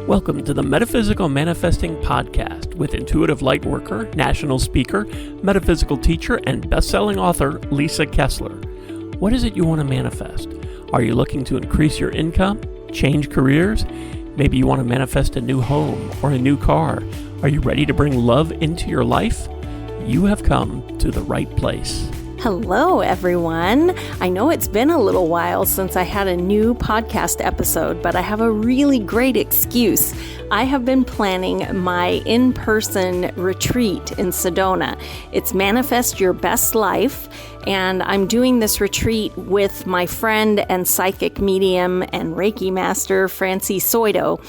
Welcome to the Metaphysical Manifesting Podcast with intuitive lightworker, national speaker, metaphysical teacher, and best-selling author Lisa Kessler. What is it you want to manifest? Are you looking to increase your income, change careers? Maybe you want to manifest a new home or a new car. Are you ready to bring love into your life? You have come to the right place. Hello, everyone. I know it's been a little while since I had a new podcast episode, but I have a really great excuse. I have been planning my in-person retreat in Sedona. It's Manifest Your Best Life, and I'm doing this retreat with my friend and psychic medium and Reiki master, Francie Soito,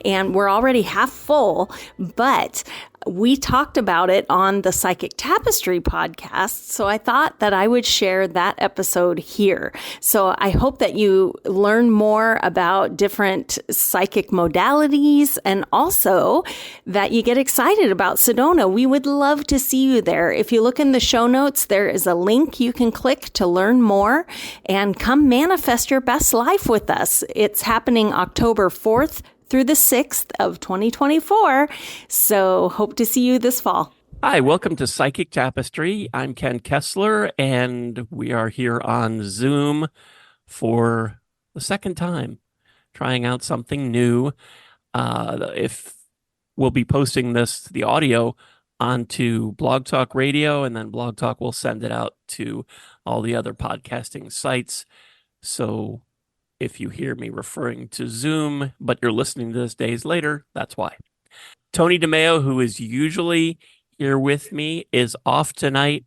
and we're already half full, but we talked about it on the Psychic Tapestry podcast, so I thought that I would share that episode here. So I hope that you learn more about different psychic modalities and also that you get excited about Sedona. We would love to see you there. If you look in the show notes, there is a link you can click to learn more and come manifest your best life with us. It's happening October 4th through the 6th of 2024. So hope to see you this fall. Hi, welcome to Psychic Tapestry. I'm Ken Kessler, and we are here on Zoom for the second time, trying out something new. If we'll be posting the audio onto Blog Talk Radio, and then Blog Talk will send it out to all the other podcasting sites. So if you hear me referring to Zoom, but you're listening to this days later, that's why. Tony DeMeo, who is usually here with me, is off tonight,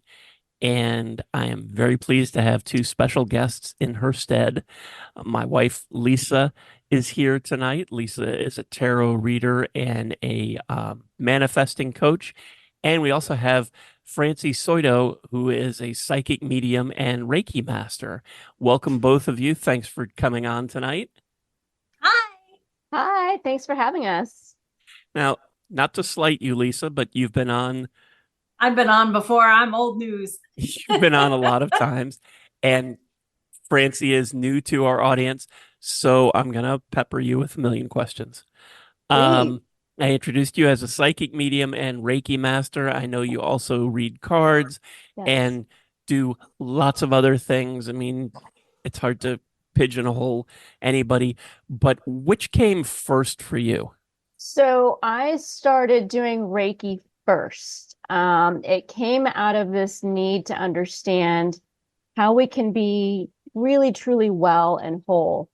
and I am very pleased to have two special guests in her stead. My wife, Lisa, is here tonight. Lisa is a tarot reader and a manifesting coach. And we also have Francie Soito, who is a psychic medium and Reiki master. Welcome, both of you. Thanks for coming on tonight. Hi. Hi. Thanks for having us. Now, not to slight you, Lisa, but you've been on. I've been on before. I'm old news. You've been on a lot of times. And Francie is new to our audience, so I'm going to pepper you with a million questions. I introduced you as a psychic medium and Reiki master. I know you also read cards and do lots of other things. I mean, it's hard to pigeonhole anybody, but which came first for you? So I started doing Reiki first. It came out of this need to understand how we can be really, truly well and whole.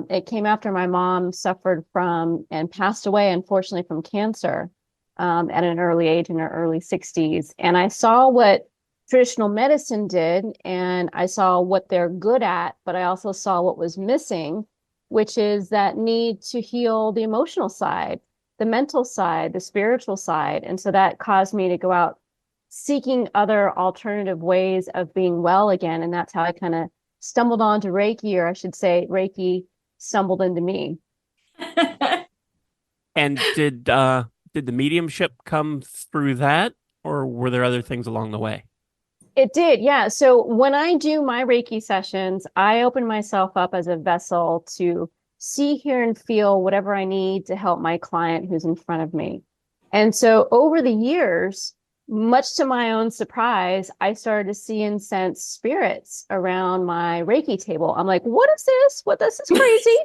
It came after my mom suffered from and passed away, unfortunately, from cancer at an early age, in her early 60s. And I saw what traditional medicine did, and I saw what they're good at, but I also saw what was missing, which is that need to heal the emotional side, the mental side, the spiritual side. And so that caused me to go out seeking other alternative ways of being well again. And that's how I kind of stumbled onto Reiki, or I should say Reiki stumbled into me. And did the mediumship come through that, or were there other things along the way? It did, yeah. So when I do my Reiki sessions, I open myself up as a vessel to see, hear, and feel whatever I need to help my client who's in front of me. And so over the years, much to my own surprise, I started to see and sense spirits around my Reiki table. I'm like, what is this? This is crazy.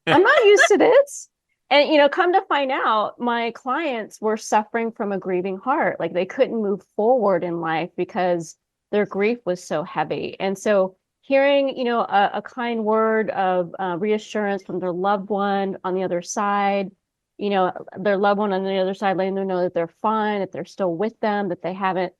I'm not used to this. And, come to find out, my clients were suffering from a grieving heart. Like they couldn't move forward in life because their grief was so heavy. And so hearing, a kind word of reassurance from their loved one on the other side, their loved one on the other side, letting them know that they're fine, that they're still with them, that they haven't,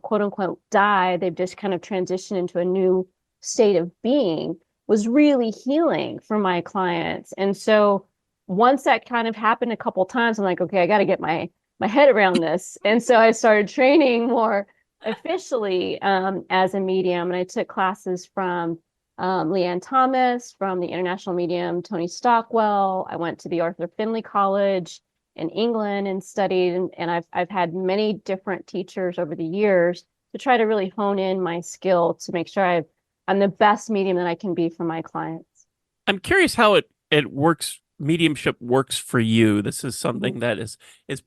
quote unquote, died. They've just kind of transitioned into a new state of being, was really healing for my clients. And so once that kind of happened a couple of times, I'm like, okay, I got to get my head around this. And so I started training more officially as a medium. And I took classes from Leanne Thomas, from the international medium Tony Stockwell. I went to the Arthur Findlay College in England and studied, and I've had many different teachers over the years to try to really hone in my skill to make sure I'm the best medium that I can be for my clients. I'm curious how it works mediumship works for you. This is something that is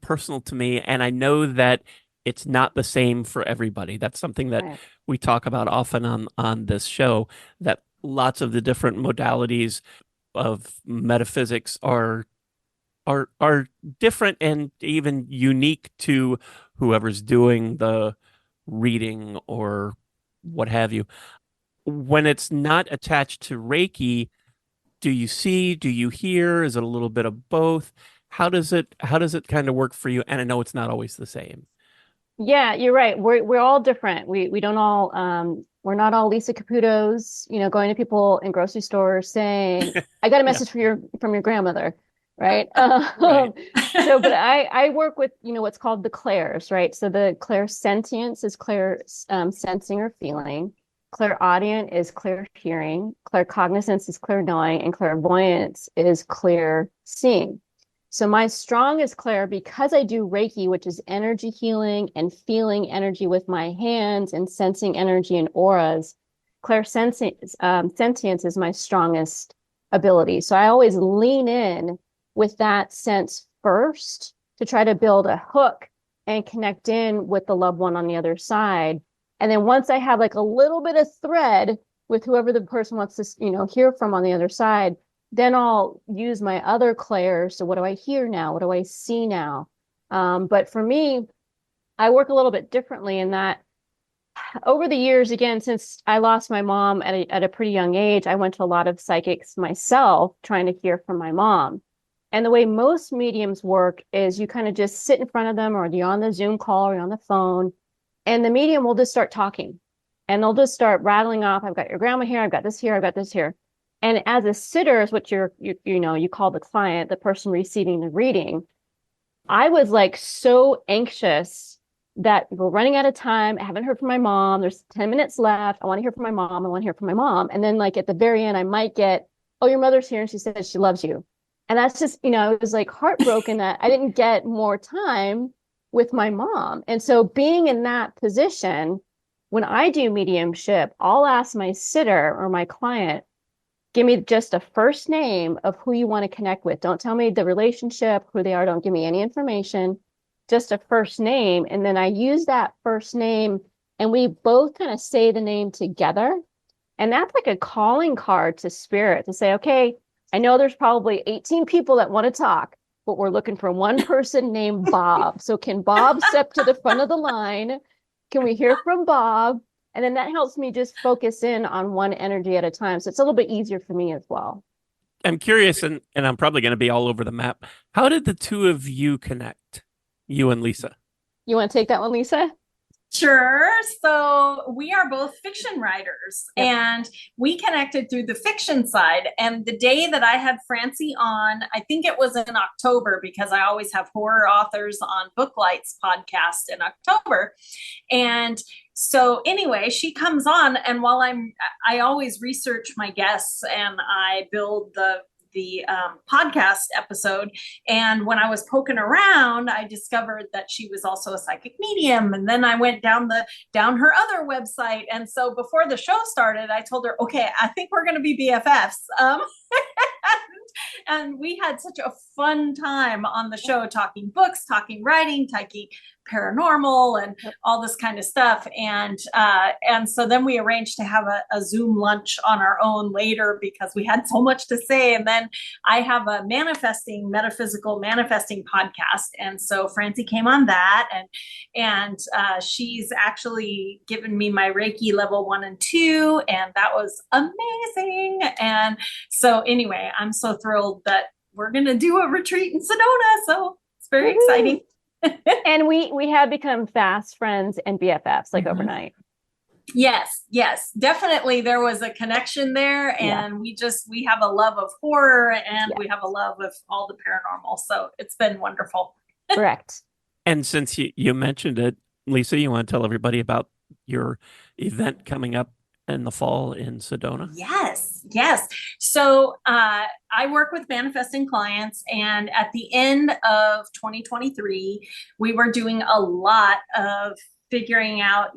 personal to me, and I know that it's not the same for everybody. That's something that Right. we talk about often on this show, that lots of the different modalities of metaphysics are different and even unique to whoever's doing the reading or what have you. When it's not attached to Reiki, do you see, do you hear? Is it a little bit of both? How does it kind of work for you? And I know it's not always the same. Yeah, you're right. We're all different. We don't all we're not all Lisa Caputo's, going to people in grocery stores saying, I got a Yeah, message from your grandmother, right? right. But I work with, what's called the clairs, right? So the clairsentience is clear sensing or feeling. Clairaudient is clear hearing. Claircognizance is clear knowing, and clairvoyance is clear seeing. So my strongest clair, because I do Reiki, which is energy healing and feeling energy with my hands and sensing energy and auras, sentience is my strongest ability. So I always lean in with that sense first to try to build a hook and connect in with the loved one on the other side. And then once I have like a little bit of thread with whoever the person wants to, hear from on the other side, then I'll use my other clairs. So what do I hear now? What do I see now? But for me, I work a little bit differently in that over the years, again, since I lost my mom at a pretty young age, I went to a lot of psychics myself trying to hear from my mom. And the way most mediums work is you kind of just sit in front of them, or you're on the Zoom call or you're on the phone, and the medium will just start talking. And they'll just start rattling off, I've got your grandma here, I've got this here, I've got this here. And as a sitter is what you call the client, the person receiving the reading. I was like so anxious that we're running out of time. I haven't heard from my mom. There's 10 minutes left. I want to hear from my mom. I want to hear from my mom. And then like at the very end, I might get, oh, your mother's here and she says she loves you. And that's just, I was like heartbroken that I didn't get more time with my mom. And so being in that position, when I do mediumship, I'll ask my sitter or my client, give me just a first name of who you want to connect with. Don't tell me the relationship, who they are. Don't give me any information, just a first name. And then I use that first name and we both kind of say the name together. And that's like a calling card to spirit to say, okay, I know there's probably 18 people that want to talk, but we're looking for one person named Bob. So can Bob step to the front of the line? Can we hear from Bob? And then that helps me just focus in on one energy at a time. So it's a little bit easier for me as well. I'm curious, and I'm probably going to be all over the map. How did the two of you connect, you and Lisa? You want to take that one, Lisa? Sure. So we are both fiction writers, and we connected through the fiction side. And the day that I had Francie on, I think it was in October, because I always have horror authors on Booklight's podcast in October. And so anyway, she comes on, and while I always research my guests and I build the podcast episode. And when I was poking around, I discovered that she was also a psychic medium. And then I went down her other website. And so before the show started, I told her, okay, I think we're going to be BFFs. And we had such a fun time on the show, talking books, talking writing, talking paranormal and all this kind of stuff. And so then we arranged to have a Zoom lunch on our own later because we had so much to say. And then I have a metaphysical manifesting podcast. And so Francie came on that, and she's actually given me my Reiki level 1 and 2. And that was amazing. And so anyway, I'm so thrilled that we're going to do a retreat in Sedona. So it's very exciting. And we have become fast friends and BFFs like overnight. Yes, definitely. There was a connection there, and we have a love of horror, and we have a love of all the paranormal. So it's been wonderful. Correct. And since you mentioned it, Lisa, you want to tell everybody about your event coming up in the fall in Sedona? Yes. So I work with manifesting clients, and at the end of 2023, we were doing a lot of figuring out,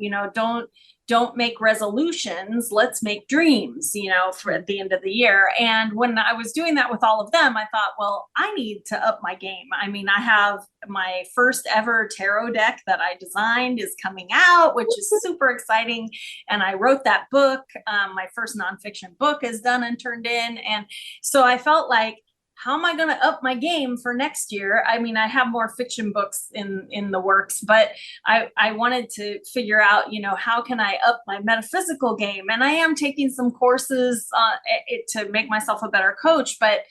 don't make resolutions, let's make dreams, for at the end of the year. And when I was doing that with all of them, I thought, well, I need to up my game. I mean, I have my first ever tarot deck that I designed is coming out, which is super exciting. And I wrote that book. My first nonfiction book is done and turned in. And so I felt like, how am I going to up my game for next year? I mean, I have more fiction books in the works, but I wanted to figure out, how can I up my metaphysical game? And I am taking some courses to make myself a better coach, but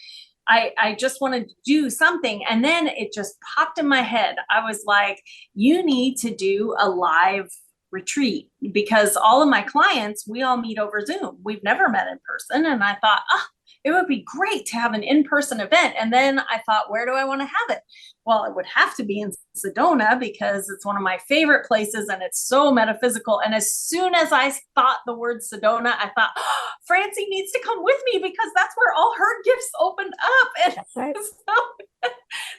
I just wanted to do something. And then it just popped in my head. I was like, you need to do a live retreat, because all of my clients, we all meet over Zoom. We've never met in person. And I thought, it would be great to have an in-person event. And then I thought, where do I want to have it? Well, it would have to be in Sedona, because it's one of my favorite places and it's so metaphysical. And as soon as I thought the word Sedona, I thought, Francie needs to come with me, because that's where all her gifts opened up. And Right.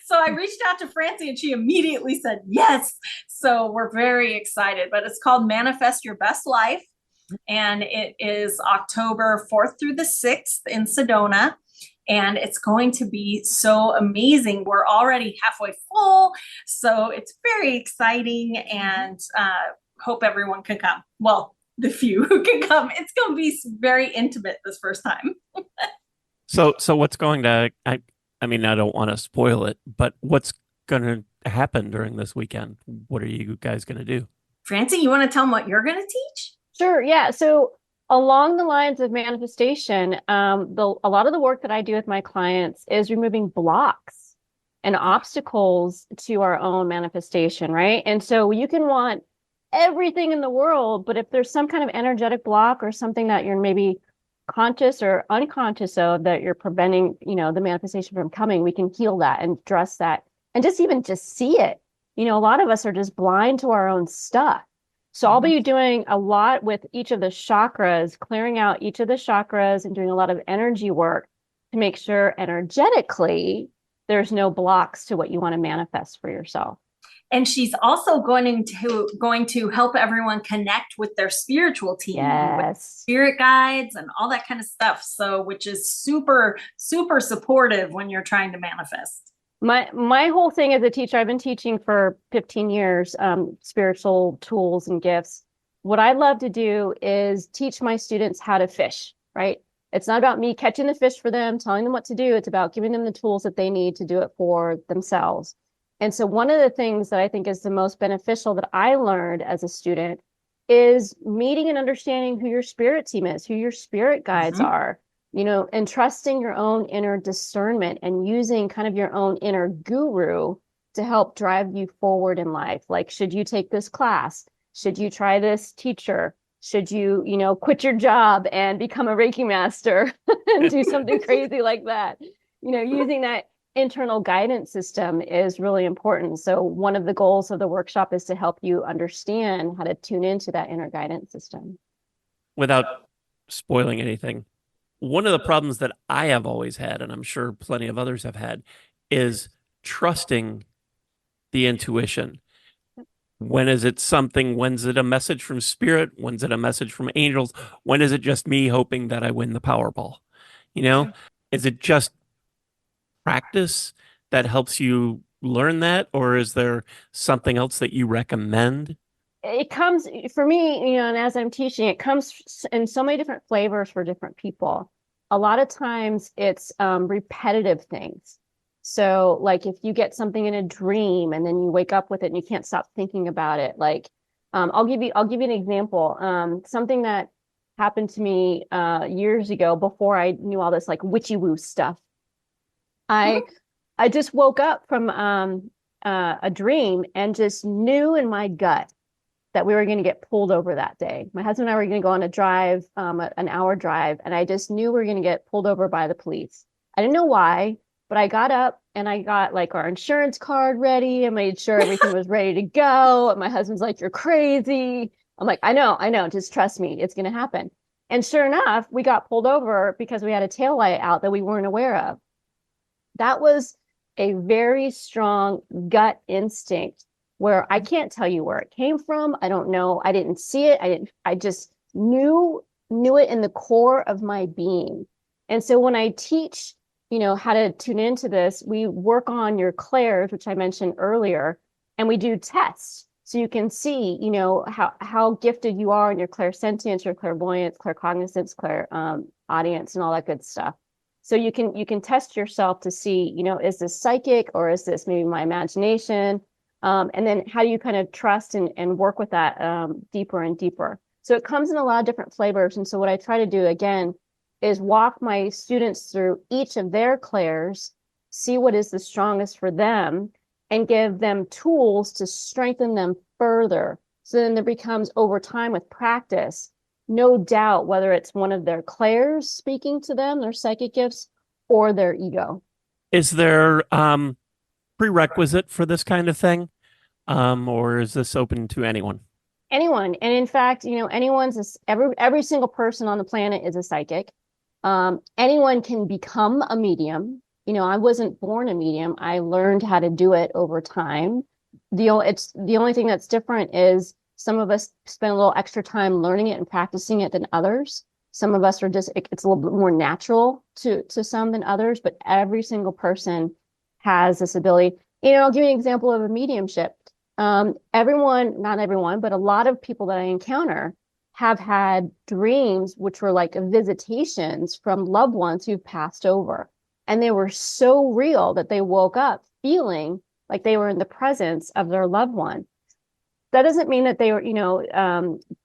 so I reached out to Francie and she immediately said yes. So we're very excited, but it's called Manifest Your Best Life. And it is October 4th through the 6th in Sedona. And it's going to be so amazing. We're already halfway full. So it's very exciting, and hope everyone can come. Well, the few who can come. It's going to be very intimate this first time. So what's going to, I mean, I don't want to spoil it, but what's going to happen during this weekend? What are you guys going to do? Francie, you want to tell them what you're going to teach? Sure. Yeah. So along the lines of manifestation, a lot of the work that I do with my clients is removing blocks and obstacles to our own manifestation, right? And so you can want everything in the world, but if there's some kind of energetic block or something that you're maybe conscious or unconscious of that you're preventing, the manifestation from coming, we can heal that and address that and just see it. A lot of us are just blind to our own stuff. So I'll be doing a lot with each of the chakras, clearing out each of the chakras and doing a lot of energy work to make sure energetically there's no blocks to what you want to manifest for yourself. And she's also going to help everyone connect with their spiritual team, with spirit guides and all that kind of stuff. So, which is super, super supportive when you're trying to manifest. My whole thing as a teacher, I've been teaching for 15 years, spiritual tools and gifts. What I love to do is teach my students how to fish, right? It's not about me catching the fish for them, telling them what to do. It's about giving them the tools that they need to do it for themselves. And so one of the things that I think is the most beneficial that I learned as a student is meeting and understanding who your spirit team is, who your spirit guides are. And trusting your own inner discernment and using kind of your own inner guru to help drive you forward in life. Like, should you take this class? Should you try this teacher? Should you, quit your job and become a Reiki master and do something crazy like that? Using that internal guidance system is really important. So one of the goals of the workshop is to help you understand how to tune into that inner guidance system. Without spoiling anything, one of the problems that I have always had, and I'm sure plenty of others have had, is trusting the intuition. When is it something? When's it a message from spirit? When's it a message from angels? When is it just me hoping that I win the Powerball? Is it just practice that helps you learn that? Or is there something else that you recommend? It comes for me, and as I'm teaching, it comes in so many different flavors for different people. A lot of times it's repetitive things. So like if you get something in a dream and then you wake up with it and you can't stop thinking about it, like I'll give you an example. Something that happened to me years ago before I knew all this like witchy woo stuff. I just woke up from a dream and just knew in my gut that we were going to get pulled over that day. My husband and I were going to go on a drive, an hour drive, and I just knew we were going to get pulled over by the police. I didn't know why, but I got up and I got like our insurance card ready and made sure everything was ready to go. And my husband's like, "You're crazy." I'm like, I know, just trust me, it's going to happen. And sure enough, we got pulled over because we had a taillight out that we weren't aware of. That was a very strong gut instinct where I can't tell you where it came from. I don't know. I didn't see it. I just knew it in the core of my being. And so when I teach, how to tune into this, we work on your clairs, which I mentioned earlier, and we do tests. So you can see, how gifted you are in your clairsentience, your clairvoyance, claircognizance, audience, and all that good stuff. So you can test yourself to see, is this psychic or is this maybe my imagination? And then how do you kind of trust and work with that deeper and deeper? So it comes in a lot of different flavors. And so what I try to do again is walk my students through each of their clairs, see what is the strongest for them, and give them tools to strengthen them further. So then there becomes, over time with practice, no doubt whether it's one of their clairs speaking to them, their psychic gifts, or their ego. Is there prerequisite for this kind of thing? Or is this open to anyone? Anyone. And in fact, every single person on the planet is a psychic. Anyone can become a medium. I wasn't born a medium. I learned how to do it over time. The only thing that's different is some of us spend a little extra time learning it and practicing it than others. Some of us are it's a little bit more natural to some than others, but every single person has this ability. I'll give you an example of a mediumship. Everyone, not everyone, but a lot of people that I encounter have had dreams which were like visitations from loved ones who've passed over. And they were so real that they woke up feeling like they were in the presence of their loved one. That doesn't mean that they were,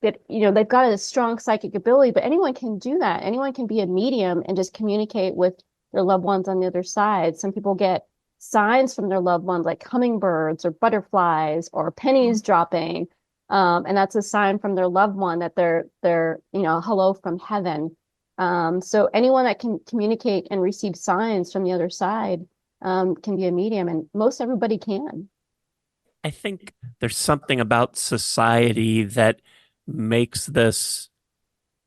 they've got a strong psychic ability, but anyone can do that. Anyone can be a medium and just communicate with their loved ones on the other side. Some people get signs from their loved ones, like hummingbirds or butterflies or pennies dropping. And that's a sign from their loved one that they're hello from heaven. So anyone that can communicate and receive signs from the other side can be a medium, and most everybody can. I think there's something about society that makes this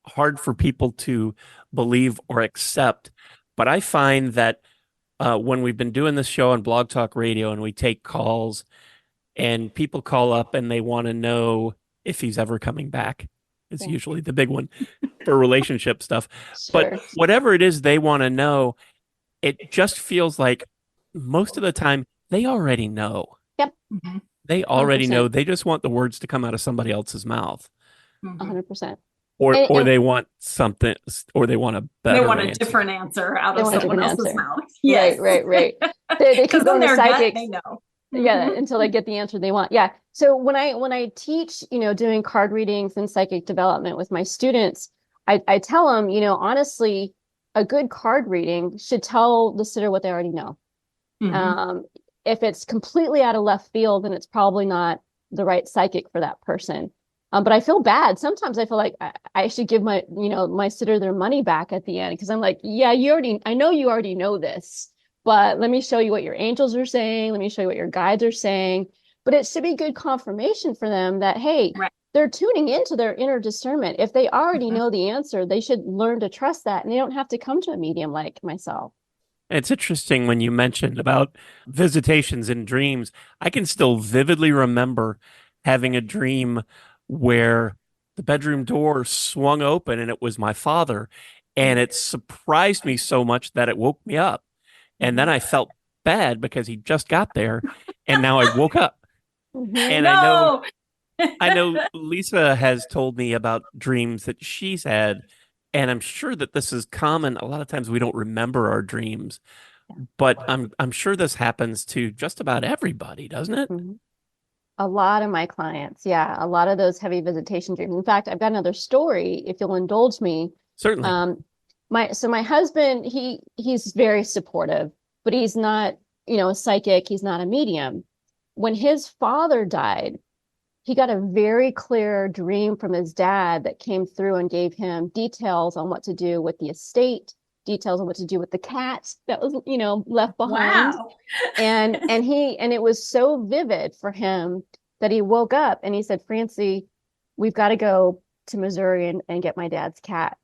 hard for people to believe or accept. But I find that when we've been doing this show on Blog Talk Radio and we take calls and people call up and they want to know if he's ever coming back, it's usually the big one for relationship stuff. Sure. But whatever it is they want to know, it just feels like most of the time they already know. Yep. They already 100%. know. They just want the words to come out of somebody else's mouth. 100%. Or they want something, or they want a better They want a answer. different answer out They of want a someone different else's answer. mouth. Yes. Right. They keep going to their gut, psychics. they know. Yeah, until they get the answer they want. Yeah. So when I teach, doing card readings and psychic development with my students, I tell them, honestly, a good card reading should tell the sitter what they already know. If it's completely out of left field, then it's probably not the right psychic for that person. But I feel bad. Sometimes I feel like I should give my sitter their money back at the end, because I'm like, yeah, I know you already know this, but let me show you what your angels are saying. Let me show you what your guides are saying. But it should be good confirmation for them that, hey, Right. They're tuning into their inner discernment. If they already know the answer, they should learn to trust that, and they don't have to come to a medium like myself. It's interesting when you mentioned about visitations and dreams. I can still vividly remember having a dream where the bedroom door swung open and it was my father. And it surprised me so much that it woke me up. And then I felt bad because he just got there. And now I woke up. And No. I know Lisa has told me about dreams that she's had. And I'm sure that this is common. A lot of times we don't remember our dreams, but I'm sure this happens to just about everybody, doesn't it? A lot of my clients, yeah, a lot of those heavy visitation dreams. In fact, I've got another story, if you'll indulge me. Certainly. My husband, he's very supportive, but he's not, a psychic. He's not a medium. When his father died, he got a very clear dream from his dad that came through and gave him details on what to do with the estate, details on what to do with the cat that was, left behind. Wow. And it was so vivid for him that he woke up and he said, Francie, we've got to go to Missouri and get my dad's cat.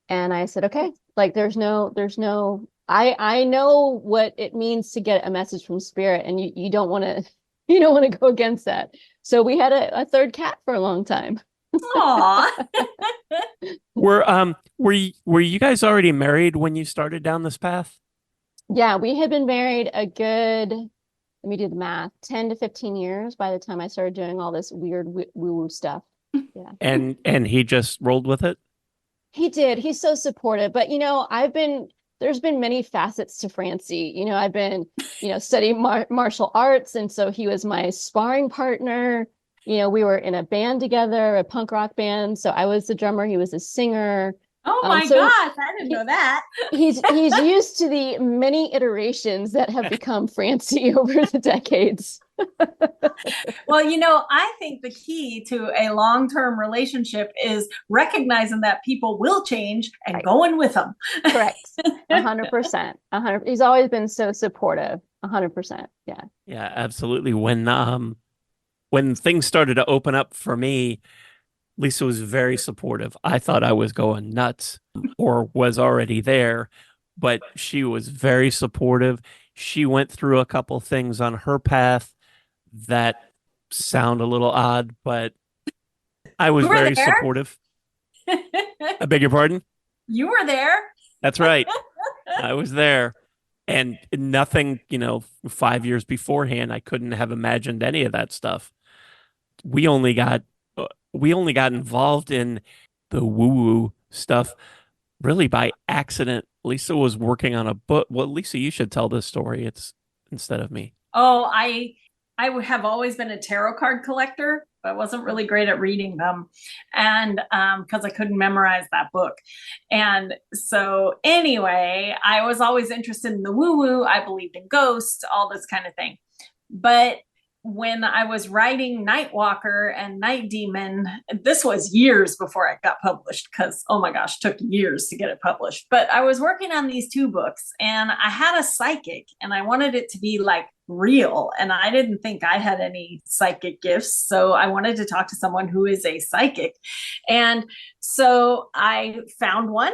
And I said, okay, like there's no, I know what it means to get a message from spirit, and you don't want to You don't want to go against that. So we had a third cat for a long time. Aw. Were you guys already married when you started down this path? Yeah, we had been married a good, let me do the math, 10 to 15 years by the time I started doing all this weird woo-woo stuff. Yeah. And he just rolled with it? He did. He's so supportive. But, there's been many facets to Francie. I've been, studying martial arts. And so he was my sparring partner. We were in a band together, a punk rock band. So I was the drummer, he was the singer. Oh my gosh, I didn't know that. He's used to the many iterations that have become Francie over the decades. Well, I think the key to a long-term relationship is recognizing that people will change and Right. going with them. Correct. 100%. 100. He's always been so supportive. 100%. Yeah. Yeah, absolutely. When things started to open up for me, Lisa was very supportive. I thought I was going nuts or was already there, but she was very supportive. She went through a couple things on her path that sound a little odd, but I was You were very there? supportive. I beg your pardon? You were there. That's right. I was there. And nothing, 5 years beforehand, I couldn't have imagined any of that stuff. We only got involved in the woo-woo stuff really by accident. Lisa was working on a book. Well, Lisa, you should tell this story. It's instead of me. Oh, I have always been a tarot card collector, but I wasn't really great at reading them. And because I couldn't memorize that book. And so anyway, I was always interested in the woo-woo. I believed in ghosts, all this kind of thing. But when I was writing Nightwalker and Night Demon, this was years before it got published because, oh my gosh, took years to get it published. But I was working on these two books and I had a psychic and I wanted it to be like real. And I didn't think I had any psychic gifts. So I wanted to talk to someone who is a psychic. And so I found one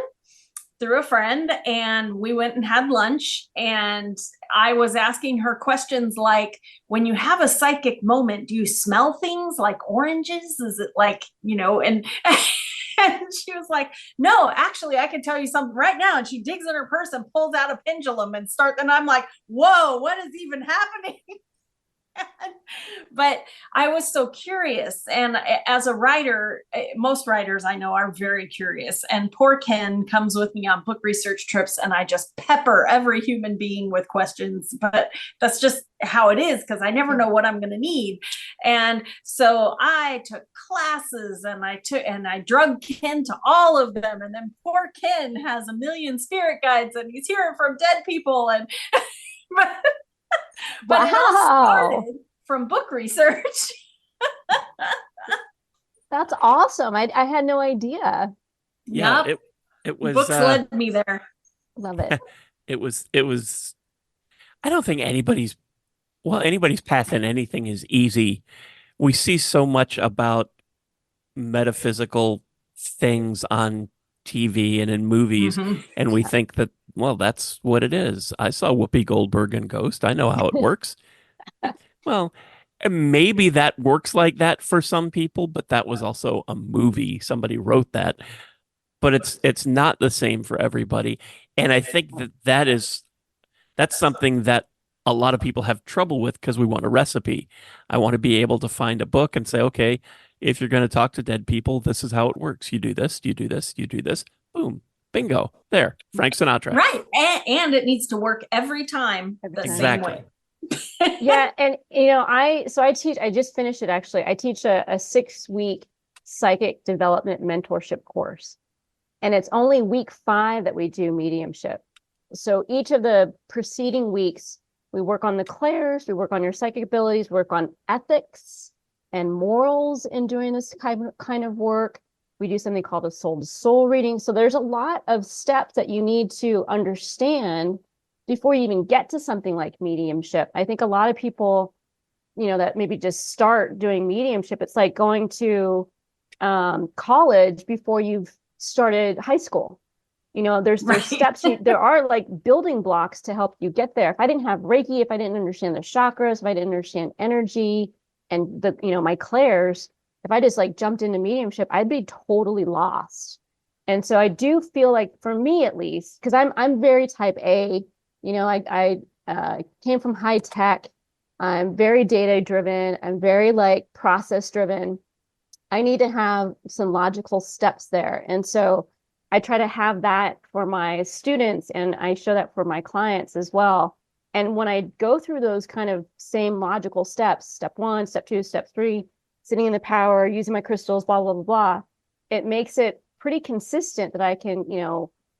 through a friend and we went and had lunch and I was asking her questions like, when you have a psychic moment, do you smell things like oranges? Is it like, and and she was like, no, actually I can tell you something right now. And she digs in her purse and pulls out a pendulum and I'm like, whoa, what is even happening? But I was so curious. And as a writer, most writers I know are very curious. And poor Ken comes with me on book research trips and I just pepper every human being with questions. But that's just how it is because I never know what I'm going to need. And so I took classes and I drug Ken to all of them. And then poor Ken has a million spirit guides and he's hearing from dead people. And but it all started from book research. That's awesome. I had no idea. Yeah, Yep. it was Books led me there. Love it. it was I don't think anybody's path in anything is easy. We see so much about metaphysical things on TV and in movies, and we think that, well, that's what it is. I saw Whoopi Goldberg in Ghost. I know how it works. Well, maybe that works like that for some people, but that was also a movie. Somebody wrote that. But it's not the same for everybody. And I think that's something that a lot of people have trouble with because we want a recipe. I want to be able to find a book and say, okay, if you're going to talk to dead people, this is how it works. You do this, you do this, you do this. Boom. Bingo. There. Frank Sinatra. Right. And it needs to work every time the same way. Yeah. And, I just finished it actually. I teach a 6-week psychic development mentorship course. And it's only week 5 that we do mediumship. So each of the preceding weeks, we work on the clairs, we work on your psychic abilities, work on ethics and morals in doing this kind of work. We do something called a soul to soul reading. So there's a lot of steps that you need to understand before you even get to something like mediumship. I think a lot of people, that maybe just start doing mediumship, it's like going to college before you've started high school. There's Right. steps, there are like building blocks to help you get there. If I didn't have Reiki, if I didn't understand the chakras, if I didn't understand energy and my clairs, if I just like jumped into mediumship, I'd be totally lost. And so I do feel like, for me at least, because I'm very type A, I came from high tech. I'm very data driven. I'm very like process driven. I need to have some logical steps there. And so I try to have that for my students, and I show that for my clients as well. And when I go through those kind of same logical steps, step 1, step 2, step 3, sitting in the power, using my crystals, blah, blah, blah, blah, it makes it pretty consistent that I can,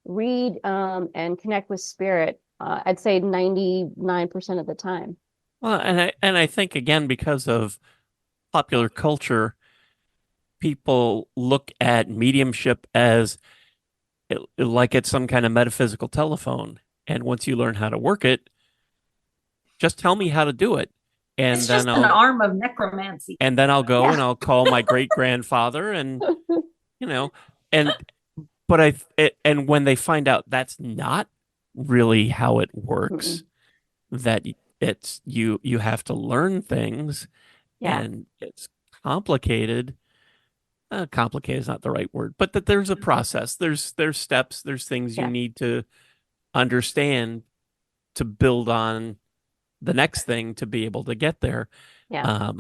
read and connect with spirit. I'd say 99% of the time. Well, and I think again, because of popular culture, people look at mediumship as like it's some kind of metaphysical telephone. And once you learn how to work it, just tell me how to do it. And It's then just an arm of necromancy. I'll go Yeah. and I'll call my great grandfather and and and when they find out that's not really how it works, that it's you have to learn things, Yeah. and it's complicated. Complicated is not the right word, but that there's a process. There's steps. There's things you Yeah. need to understand to build on the next thing to be able to get there. Yeah.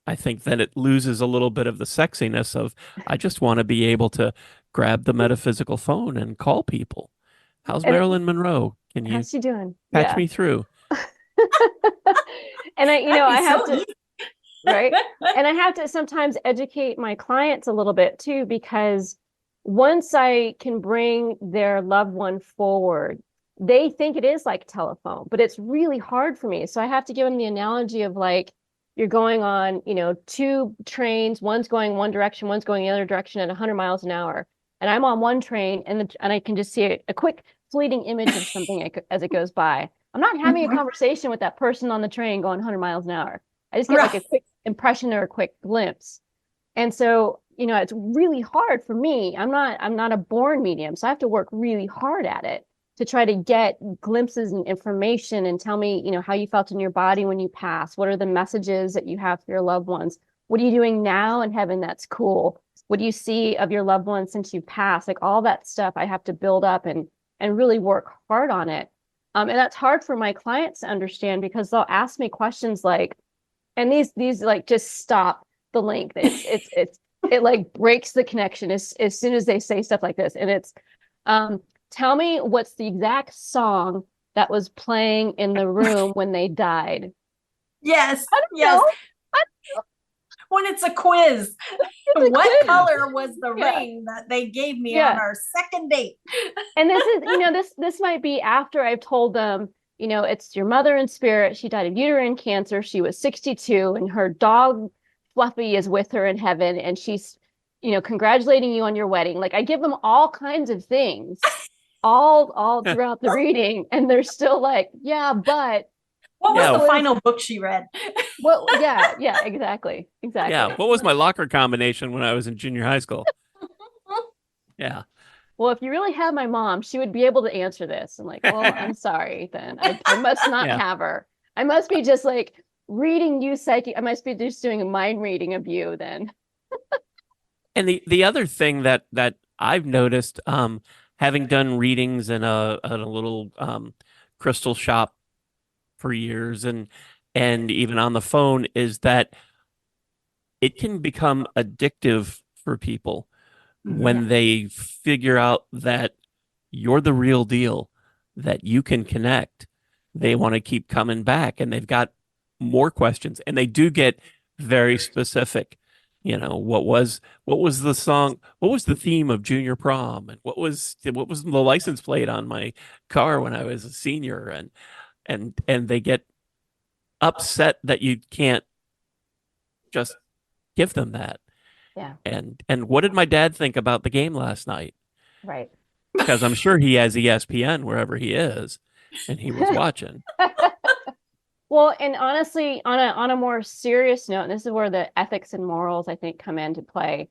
I think then it loses a little bit of the sexiness of, I just want to be able to grab the metaphysical phone and call people. How's And Marilyn Monroe? Can you how's she doing? patch Yeah. me through? And I That'd be have so to, easy. right? And I have to sometimes educate my clients a little bit too, because once I can bring their loved one forward, they think it is like telephone, but it's really hard for me. So I have to give them the analogy of like, you're going on, 2 trains, one's going one direction, one's going the other direction at 100 miles an hour. And I'm on one train, and I can just see a quick fleeting image of something as it goes by. I'm not having a conversation with that person on the train going 100 miles an hour. I just get like a quick impression or a quick glimpse. And so, it's really hard for me. I'm not a born medium, so I have to work really hard at it to try to get glimpses and information and tell me, how you felt in your body when you pass. What are the messages that you have for your loved ones? What are you doing now in heaven that's cool? What do you see of your loved ones since you passed? Like all that stuff I have to build up and really work hard on it. And that's hard for my clients to understand, because they'll ask me questions like, and these like just stop the link. It like breaks the connection as soon as they say stuff like this. And it's, tell me what's the exact song that was playing in the room when they died. Yes. I don't Yes. know. When it's a quiz, It's a what quiz. color was the Yeah. ring that they gave me Yeah. on our second date? And this is, this might be after I've told them, it's your mother in spirit. She died of uterine cancer. She was 62, and her dog Fluffy is with her in heaven, and she's, congratulating you on your wedding. Like I give them all kinds of things all throughout the reading, and they're still like, yeah, but What was Yeah. the final book she read? well, yeah, exactly. Yeah. What was my locker combination when I was in junior high school? Yeah. Well, if you really had my mom, she would be able to answer this. I'm like, well, I'm sorry, then I must not Yeah. have her. I must be just like reading you psychic. I must be just doing a mind reading of you then. And the other thing that I've noticed, having done readings in a little crystal shop for years, and even on the phone, is that it can become addictive for people when they figure out that you're the real deal, that you can connect. They want to keep coming back, and they've got more questions, and they do get very specific. What was the song? What was the theme of junior prom? And what was the license plate on my car when I was a senior? And they get upset that you can't just give them that. Yeah. And what did my dad think about the game last night? Right. Because I'm sure he has ESPN wherever he is, and he was watching. Well, and honestly, on a more serious note, and this is where the ethics and morals, I think, come into play.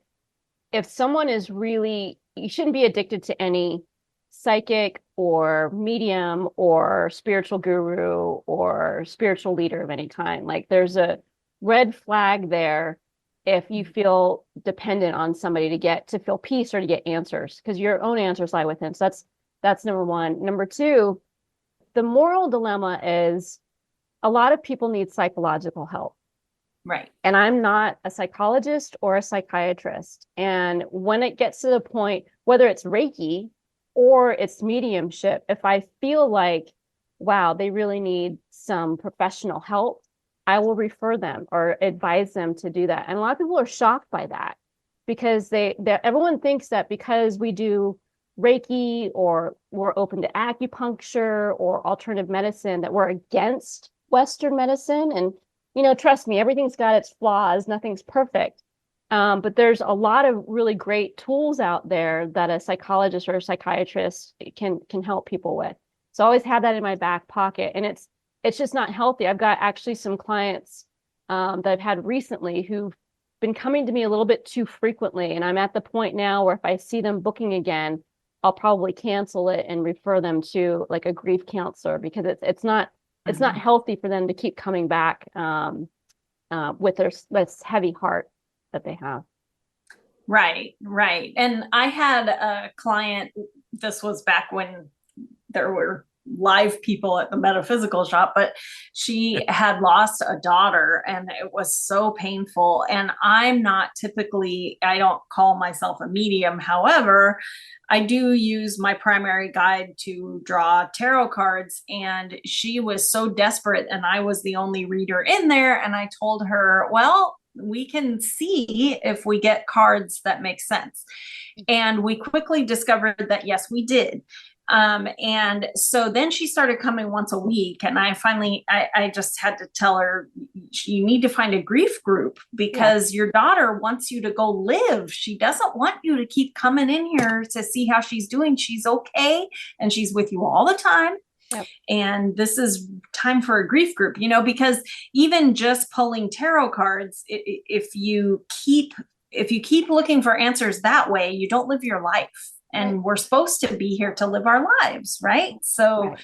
If someone is really, you shouldn't be addicted to any psychic or medium or spiritual guru or spiritual leader of any kind. Like there's a red flag there if you feel dependent on somebody to feel peace or to get answers, because your own answers lie within. So that's number one. Number two, the moral dilemma is a lot of people need psychological help. Right. And I'm not a psychologist or a psychiatrist. And when it gets to the point, whether it's Reiki or it's mediumship, if I feel like, wow, they really need some professional help, I will refer them or advise them to do that. And a lot of people are shocked by that, because everyone thinks that because we do Reiki or we're open to acupuncture or alternative medicine, that we're against Western medicine. And trust me, everything's got its flaws. Nothing's perfect. But there's a lot of really great tools out there that a psychologist or a psychiatrist can help people with. So I always have that in my back pocket. And it's just not healthy. I've got actually some clients that I've had recently who've been coming to me a little bit too frequently. And I'm at the point now where if I see them booking again, I'll probably cancel it and refer them to like a grief counselor, because it's not healthy for them to keep coming back with this heavy heart that they have. Right. And I had a client, this was back when there were live people at the metaphysical shop, but she had lost a daughter and it was so painful. And I don't call myself a medium. However, I do use my primary guide to draw tarot cards, and she was so desperate and I was the only reader in there. And I told her, well, we can see if we get cards that make sense. And we quickly discovered that, yes, we did. And so then she started coming once a week, and I just had to tell her, you need to find a grief group, because your daughter wants you to go live. She doesn't want you to keep coming in here to see how she's doing. She's okay. And she's with you all the time. Yep. And this is time for a grief group, because even just pulling tarot cards, if you keep looking for answers that way, you don't live your life. And we're supposed to be here to live our lives, right? So,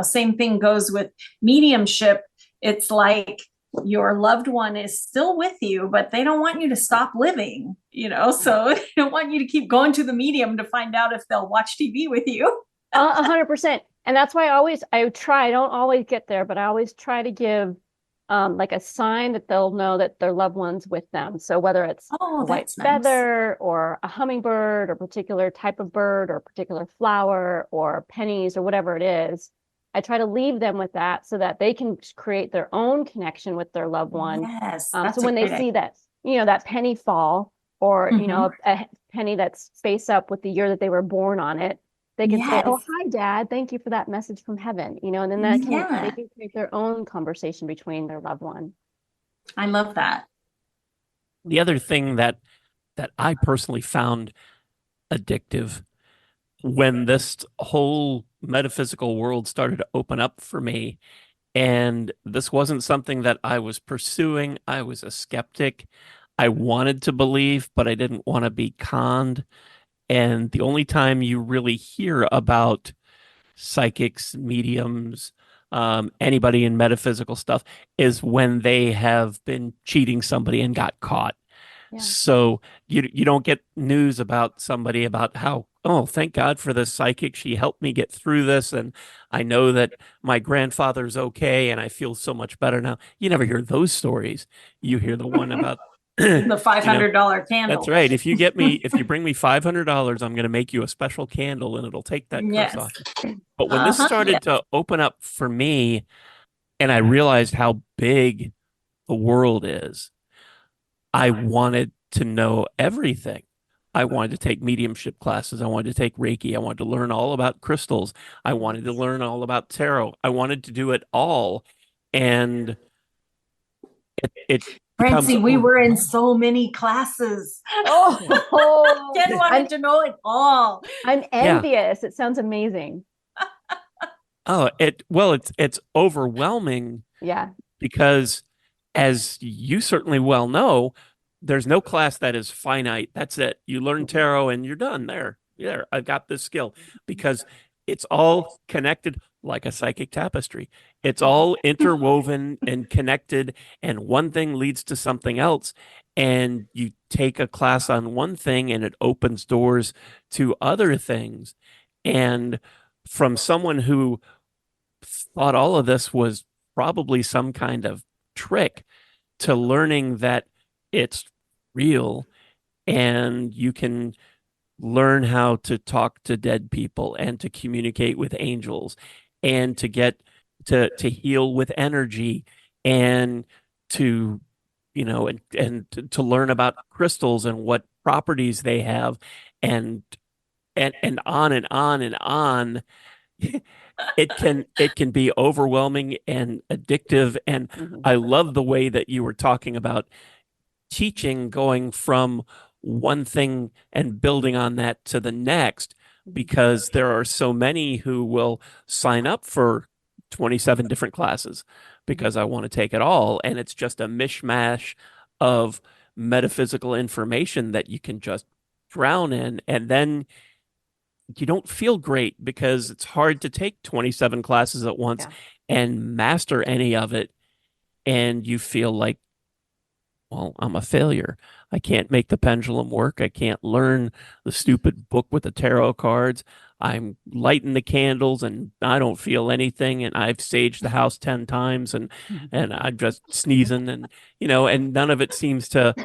same thing goes with mediumship. It's like your loved one is still with you, but they don't want you to stop living, so they don't want you to keep going to the medium to find out if they'll watch TV with you. 100%. And that's why I don't always get there, but I always try to give like a sign that they'll know that their loved one's with them. So whether it's a white feather or a hummingbird or a particular type of bird or a particular flower or pennies or whatever it is, I try to leave them with that so that they can create their own connection with their loved one. Yes. So when they see that, that penny fall or, a penny that's face up with the year that they were born on it, they can say, "Oh, hi, Dad. Thank you for that message from heaven." And then they can create their own conversation between their loved one. I love that. The other thing that I personally found addictive when this whole metaphysical world started to open up for me, and this wasn't something that I was pursuing. I was a skeptic. I wanted to believe, but I didn't want to be conned. And the only time you really hear about psychics, mediums, anybody in metaphysical stuff is when they have been cheating somebody and got caught. Yeah. So you don't get news about somebody about how, oh, thank God for this psychic. She helped me get through this. And I know that my grandfather's okay. And I feel so much better now. You never hear those stories. You hear the one about the $500 candle. That's right. If you bring me $500, I'm going to make you a special candle and it'll take that curse off. But when this started to open up for me and I realized how big the world is, I wanted to know everything. I wanted to take mediumship classes. I wanted to take Reiki. I wanted to learn all about crystals. I wanted to learn all about tarot. I wanted to do it all. And it Francie, we were in so many classes. Ken wanted to know it all. I'm envious. It sounds amazing. It's overwhelming. Yeah. Because as you certainly well know, there's no class that is finite. That's it. You learn tarot and you're done there. yeah, I've got this skill because it's all connected like a psychic tapestry. It's all interwoven and connected, and one thing leads to something else. And you take a class on one thing and it opens doors to other things. And from someone who thought all of this was probably some kind of trick to learning that it's real and you can learn how to talk to dead people and to communicate with angels and to get to heal with energy and to to learn about crystals and what properties they have and and on and on and on. It can be overwhelming and addictive, and I love the way that you were talking about teaching going from one thing and building on that to the next, because there are so many who will sign up for 27 different classes because I want to take it all. And it's just a mishmash of metaphysical information that you can just drown in. And then you don't feel great because it's hard to take 27 classes at once and master any of it. And you feel like, well, I'm a failure. I can't make the pendulum work. I can't learn the stupid book with the tarot cards. I'm lighting the candles and I don't feel anything. And I've saged the house 10 times and I'm just sneezing and, and none of it seems to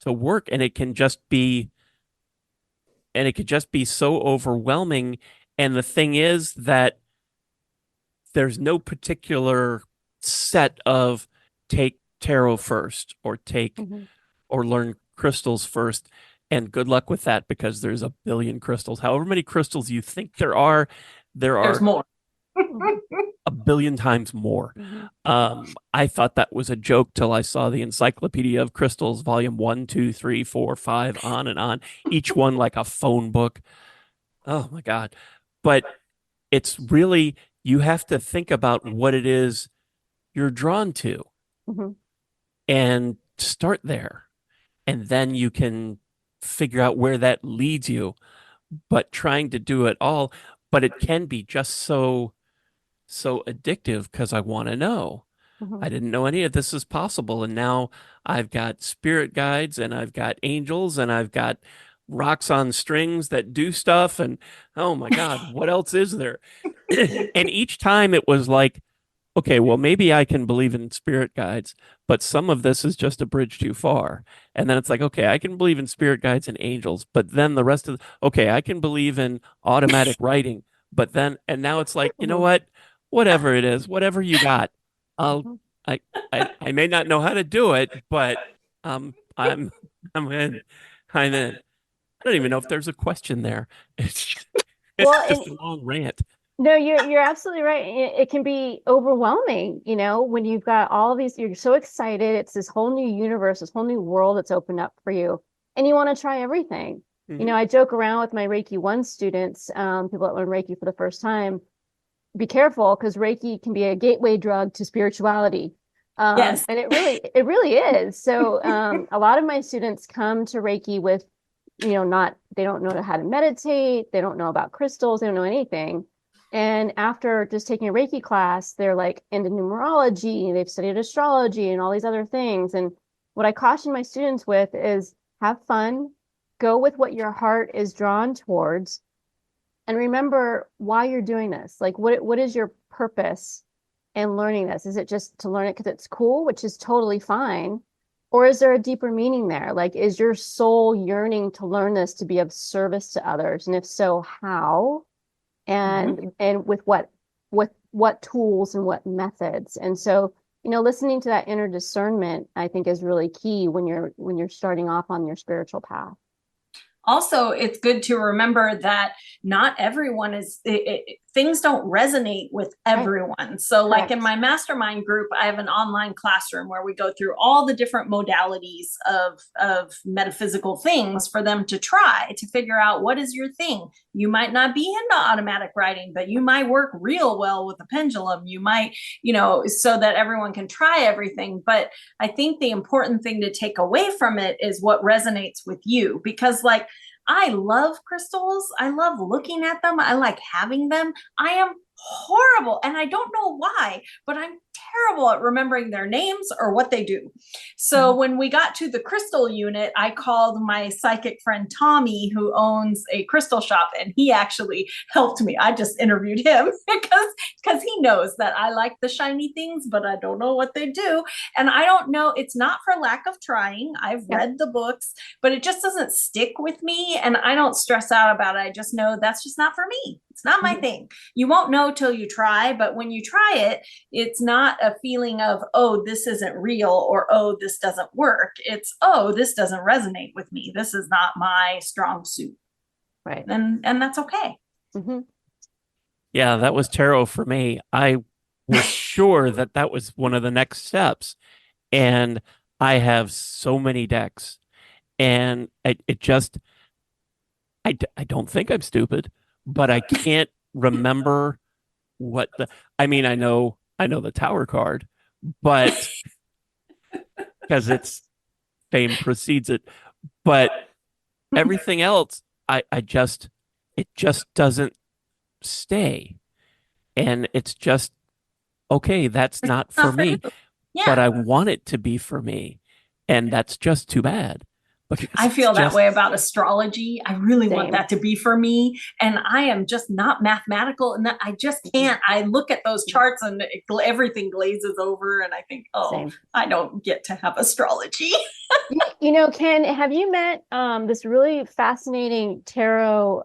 work. And it can just be, so overwhelming. And the thing is that there's no particular set of take tarot first or take or learn crystals first, and good luck with that because there's a billion crystals. However many crystals you think there's more. a billion times more. I thought that was a joke till I saw the Encyclopedia of Crystals, volume 1, 2, 3, 4, 5, on and on, each one like a phone book. Oh my God. But it's really, you have to think about what it is you're drawn to and start there. And then you can figure out where that leads you. But trying to do it all, but it can be just so addictive because I want to know. I didn't know any of this is possible. And now I've got spirit guides and I've got angels and I've got rocks on strings that do stuff. And oh my God, what else is there? And each time it was like, okay, well, maybe I can believe in spirit guides, but some of this is just a bridge too far. And then it's like, okay, I can believe in spirit guides and angels, but then the rest of, okay, I can believe in automatic writing, but then, and now it's like, you know what? Whatever it is, whatever you got, I may not know how to do it, but I'm in. I'm in. I don't even know if there's a question there. It's just a long rant. No, you're absolutely right. It can be overwhelming, when you've got all of these, you're so excited. It's this whole new universe, this whole new world that's opened up for you. And you want to try everything. I joke around with my Reiki 1 students, people that learn Reiki for the first time. Be careful because Reiki can be a gateway drug to spirituality. Yes. And it really is. So a lot of my students come to Reiki with, they don't know how to meditate. They don't know about crystals. They don't know anything. And after just taking a Reiki class, they're like into numerology, they've studied astrology and all these other things. And what I caution my students with is have fun, go with what your heart is drawn towards, and remember why you're doing this. Like, what is your purpose in learning this? Is it just to learn it because it's cool, which is totally fine? Or is there a deeper meaning there? Like, is your soul yearning to learn this to be of service to others? And if so, how? And with what tools and what methods? And so, listening to that inner discernment, I think, is really key when you're starting off on your spiritual path. Also, it's good to remember that not everyone things don't resonate with everyone. Right. So like in my mastermind group, I have an online classroom where we go through all the different modalities of metaphysical things for them to try to figure out what is your thing. You might not be into automatic writing, but you might work real well with a pendulum. You might, so that everyone can try everything. But I think the important thing to take away from it is what resonates with you, because like, I love crystals. I love looking at them. I like having them. I am horrible, and I don't know why, but I'm terrible at remembering their names or what they do. So when we got to the crystal unit, I called my psychic friend Tommy, who owns a crystal shop, and he actually helped me. I just interviewed him because he knows that I like the shiny things, but I don't know what they do. And I don't know, it's not for lack of trying. I've read the books, but it just doesn't stick with me, and I don't stress out about it. I just know that's just not for me. It's not my thing. You won't know till you try, but when you try it, it's not a feeling of, oh, this isn't real, or, oh, this doesn't work. It's, oh, this doesn't resonate with me. This is not my strong suit. Right. And that's okay. Mm-hmm. Yeah, that was tarot for me. I was sure that that was one of the next steps. And I have so many decks, and I don't think I'm stupid, but I can't remember what I know the Tower card, but because it's fame precedes it, but everything else, it just doesn't stay. And it's just, okay, that's not for me, but I want it to be for me. And that's just too bad. I feel that way about astrology. I really want that to be for me. And I am just not mathematical, and that I just can't. I look at those charts and everything glazes over, and I think, I don't get to have astrology. Ken, have you met this really fascinating tarot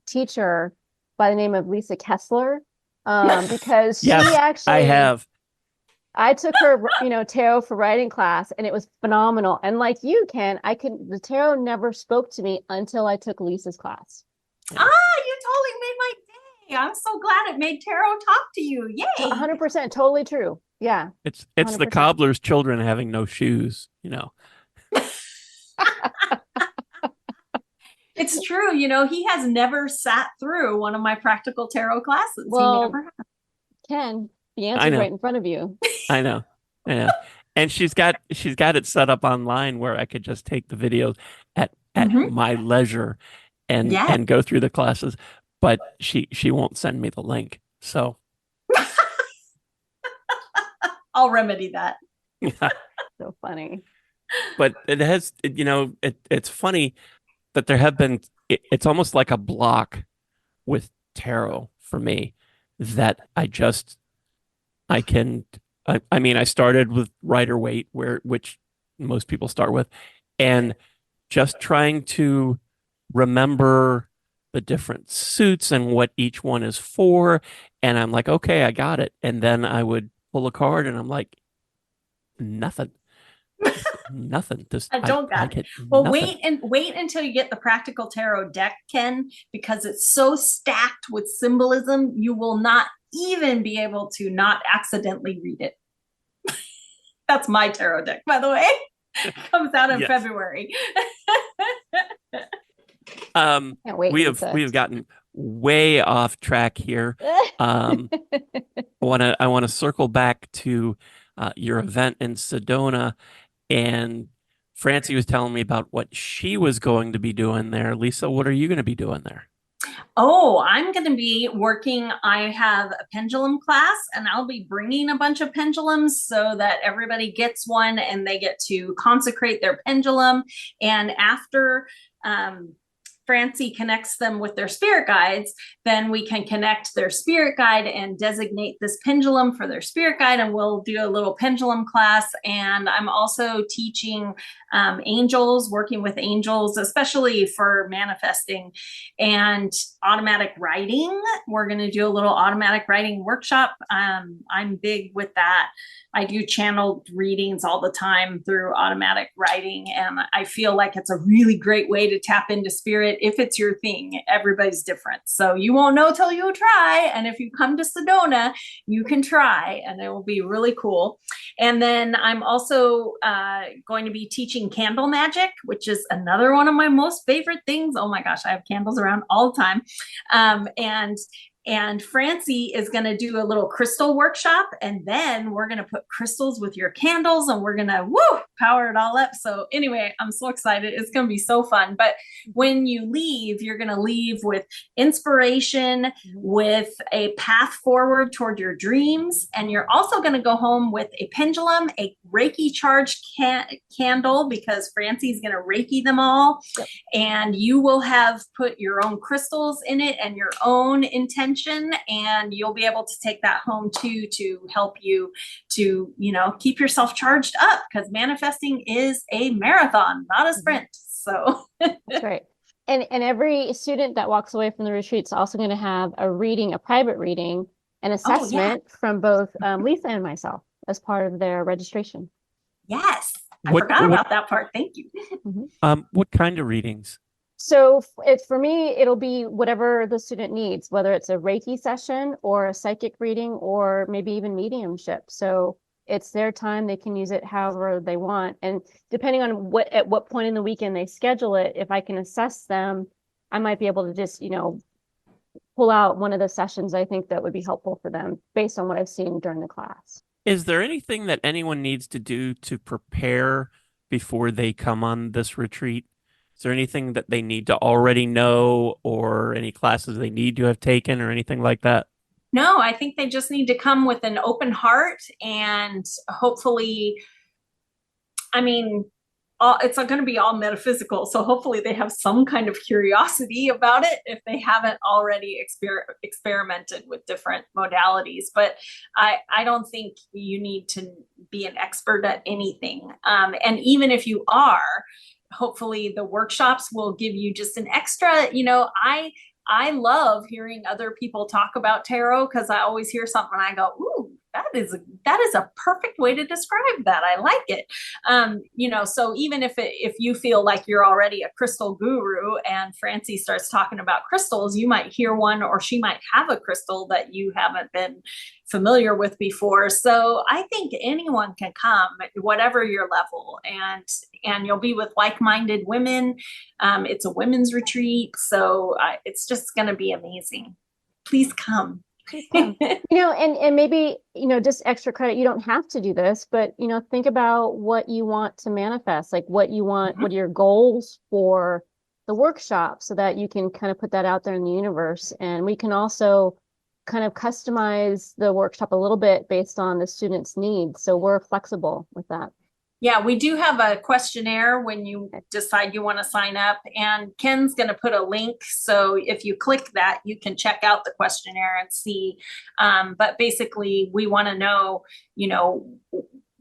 teacher by the name of Lisa Kessler? Because she actually, I have. I took her, tarot for writing class, and it was phenomenal. And like you, Ken, the tarot never spoke to me until I took Lisa's class. You totally made my day. I'm so glad it made tarot talk to you. Yay. 100%. Totally true. Yeah. It's 100%. The cobbler's children having no shoes, It's true. He has never sat through one of my practical tarot classes. Well, he never has. Ken, the answer's right in front of you. I know. And she's got it set up online where I could just take the videos at my leisure and go through the classes, but she won't send me the link. So I'll remedy that. So funny. But it has, it's funny that there have been, it's almost like a block with tarot for me that I started with Rider-Waite, which most people start with, and just trying to remember the different suits and what each one is for. And I'm like, okay, I got it. And then I would pull a card and I'm like, nothing. Nothing. I don't got it. Well, wait until you get the practical tarot deck, Ken, because it's so stacked with symbolism, you will not even be able to not accidentally read it. That's my tarot deck, by the way. It comes out in February. We have gotten way off track here. I want to circle back to your event in Sedona, and Francie was telling me about what she was going to be doing there. Lisa, what are you going to be doing there? Oh, I'm going to be working. I have a pendulum class, and I'll be bringing a bunch of pendulums so that everybody gets one and they get to consecrate their pendulum. And after Francie connects them with their spirit guides, then we can connect their spirit guide and designate this pendulum for their spirit guide, and we'll do a little pendulum class. And I'm also teaching angels, working with angels, especially for manifesting and automatic writing. We're going to do a little automatic writing workshop. I'm big with that. I do channeled readings all the time through automatic writing, and I feel like it's a really great way to tap into spirit if it's your thing. Everybody's different, so you won't know till you try. And if you come to Sedona, you can try, and it will be really cool. And then I'm also going to be teaching candle magic, which is another one of my most favorite things. Oh my gosh, I have candles around all the time. And Francie is going to do a little crystal workshop, and then we're going to put crystals with your candles, and we're going to power it all up. So anyway, I'm so excited. It's going to be so fun. But when you leave, you're going to leave with inspiration, with a path forward toward your dreams. And you're also going to go home with a pendulum, a Reiki charged candle, because Francie's going to Reiki them all. Yep. And you will have put your own crystals in it and your own intention. And you'll be able to take that home too, to help you to, keep yourself charged up, because manifesting is a marathon, not a sprint. So that's right. And every student that walks away from the retreat is also going to have a private reading, an assessment from both Lisa and myself as part of their registration. Yes. I forgot about that part. Thank you. What kind of readings? So for me, it'll be whatever the student needs, whether it's a Reiki session or a psychic reading or maybe even mediumship. So it's their time. They can use it however they want. And depending on at what point in the weekend they schedule it, if I can assess them, I might be able to just, pull out one of the sessions I think that would be helpful for them based on what I've seen during the class. Is there anything that anyone needs to do to prepare before they come on this retreat? Is there anything that they need to already know, or any classes they need to have taken, or anything like that? No, I think they just need to come with an open heart, and hopefully, it's going to be all metaphysical. So hopefully they have some kind of curiosity about it if they haven't already experimented with different modalities. But I don't think you need to be an expert at anything. And even if you are, hopefully the workshops will give you just an extra, I love hearing other people talk about tarot, because I always hear something and I go, ooh, that is a perfect way to describe that. I like it. So even if you feel like you're already a crystal guru and Francie starts talking about crystals, you might hear one, or she might have a crystal that you haven't been familiar with before. So I think anyone can come, whatever your level, and you'll be with like-minded women. It's a women's retreat, so it's just going to be amazing. Please come. And maybe, just extra credit. You don't have to do this, but, think about what you want to manifest, like what you want, what are your goals for the workshop, so that you can kind of put that out there in the universe. And we can also kind of customize the workshop a little bit based on the student's needs. So we're flexible with that. Yeah, we do have a questionnaire when you decide you want to sign up, and Ken's going to put a link. So if you click that, you can check out the questionnaire and see. But basically, we want to know,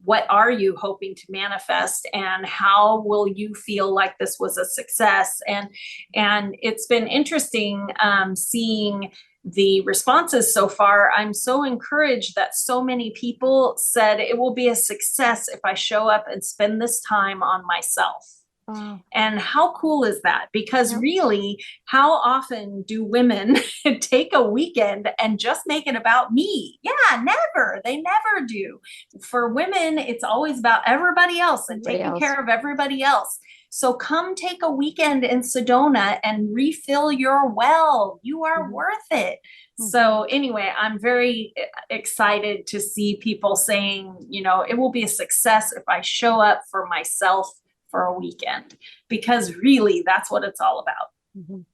what are you hoping to manifest, and how will you feel like this was a success? And it's been interesting seeing the responses so far. I'm so encouraged that so many people said it will be a success if I show up and spend this time on myself. Wow. And how cool is that? Because really, how often do women take a weekend and just make it about me? Yeah, never. They never do. For women, it's always about everybody else and taking care of everybody else. So come take a weekend in Sedona and refill your well. You are worth it. So anyway, I'm very excited to see people saying, it will be a success if I show up for myself for a weekend, because really that's what it's all about.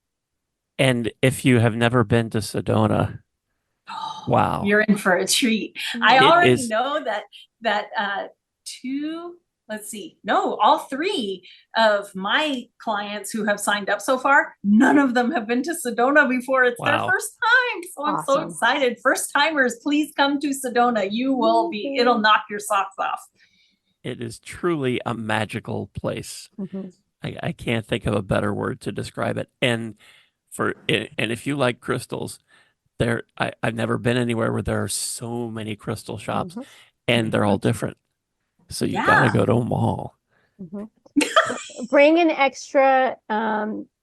And if you have never been to Sedona, wow, you're in for a treat. I already know that all three of my clients who have signed up so far, none of them have been to Sedona before. It's their first time. So I'm so excited. First timers, please come to Sedona. It'll knock your socks off. It is truly a magical place. I can't think of a better word to describe it. And if you like crystals, I've never been anywhere where there are so many crystal shops, and they're all different. So you got to go to them all. Bring an extra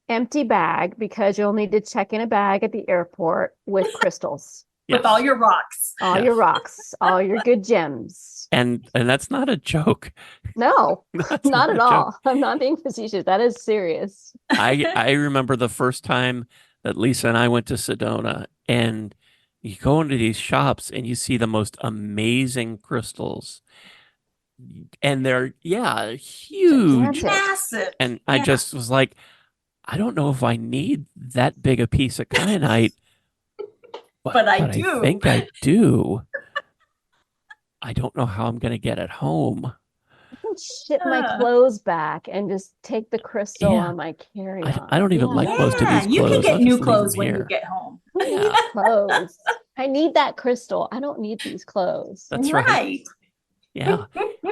empty bag, because you'll need to check in a bag at the airport with crystals. With all your rocks. All your rocks, all your good gems. And that's not a joke. No, not at all. I'm not being facetious. That is serious. I remember the first time that Lisa and I went to Sedona, and you go into these shops and you see the most amazing crystals. and they're huge. Gigantic. Massive. And I Yeah. just was like, I don't know if I need that big a piece of kyanite, But I but I do. think I do. I don't know how I'm going to get it home. I can ship my Yeah. clothes back and just take the crystal Yeah. on my carry-on. I don't even like most of Yeah, these you can clothes. get I'll new just leave clothes them when you here. get home. I don't Yeah. need clothes. I need that crystal. I don't need these clothes. That's right. Right. Yeah.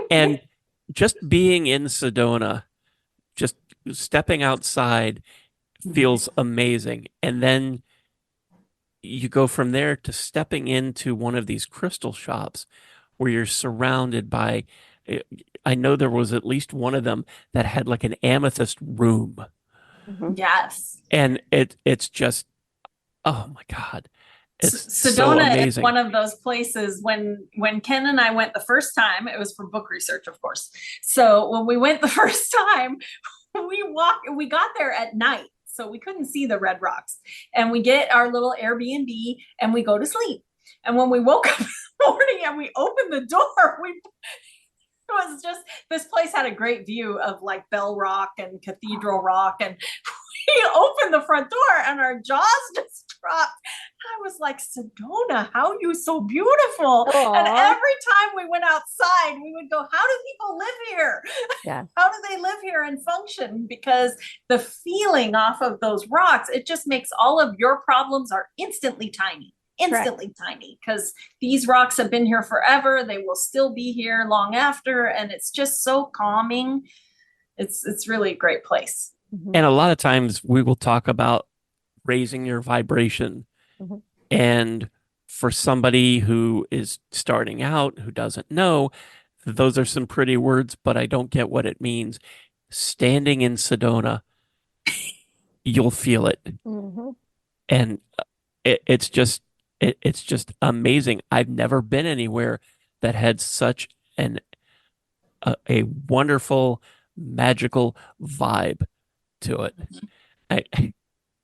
And just being in Sedona, just stepping outside feels amazing. And then you go from there to stepping into one of these crystal shops where you're surrounded by, I know there was at least one of them that had like an amethyst room. Mhm. Yes. And it's just, oh my God. It's so Sedona is amazing. one of those places when Ken and I went the first time, it was for book research, of course. So when we went the first time, we got there at night, so we couldn't see the red rocks. And we get our little Airbnb and we go to sleep. And when we woke up in the morning and we opened the door, it was just, this place had a great view of like Bell Rock and Cathedral Rock. And we opened the front door and our jaws just dropped. I was like, Sedona, how are you so beautiful? Aw. And every time we went outside, we would go, how do people live here? Yeah. How do they live here and function? Because the feeling off of those rocks, it just makes all of your problems are instantly tiny. Tiny, because these rocks have been here forever. They will still be here long after, and it's just so calming. It's really a great place. Mhm. And a lot of times we will talk about raising your vibration. Mhm. And for somebody who is starting out, who doesn't know, those are some pretty words, but I don't get what it means. Standing in Sedona, you'll feel it. Mhm. And it's just amazing. I've never been anywhere that had such a wonderful, magical vibe to it.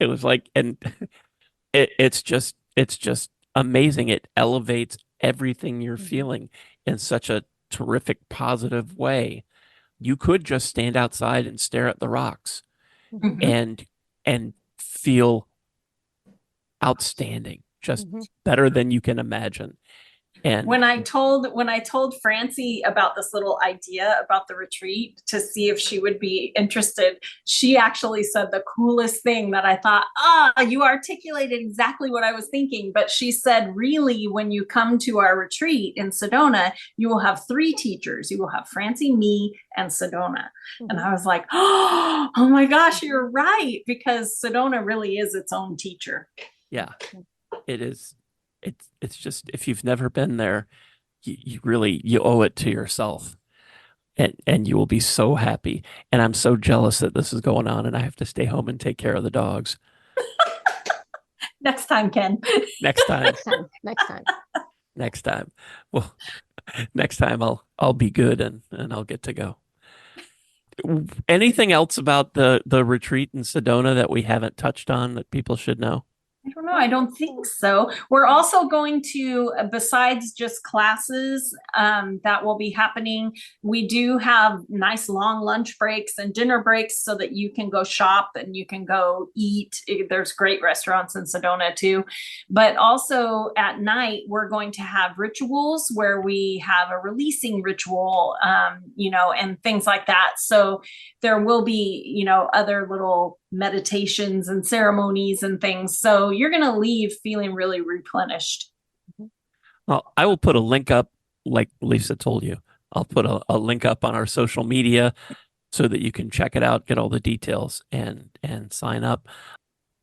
It was like, and it's just amazing. It elevates everything you're feeling in such a terrific, positive way. You could just stand outside and stare at the rocks Mhm. and feel outstanding, just Mhm. better than you can imagine. And When I told Francie about this little idea about the retreat to see if she would be interested, she actually said the coolest thing that I thought, you articulated exactly what I was thinking. But she said, really, when you come to our retreat in Sedona, you will have 3 teachers. You will have Francie, me, and Sedona. And I was like, oh my gosh, you're right. Because Sedona really is its own teacher. yeah, it is. It's just, if you've never been there, you really, you owe it to yourself, and you will be so happy. And I'm so jealous that this is going on and I have to stay home and take care of the dogs. Next time, Ken. Next time. Next time. Next time. Well, next time I'll be good and I'll get to go. Anything else about the retreat in Sedona that we haven't touched on that people should know? I don't know. I don't think so. We're also going to, besides just classes that will be happening, we do have nice long lunch breaks and dinner breaks so that you can go shop and you can go eat. There's great restaurants in Sedona too. But also at night, we're going to have rituals where we have a releasing ritual, and things like that. So there will be, other little meditations and ceremonies and things. So you're going to leave feeling really replenished. Well, I will put a link up, like Lisa told you. I'll put a link up on our social media so that you can check it out, get all the details, and sign up.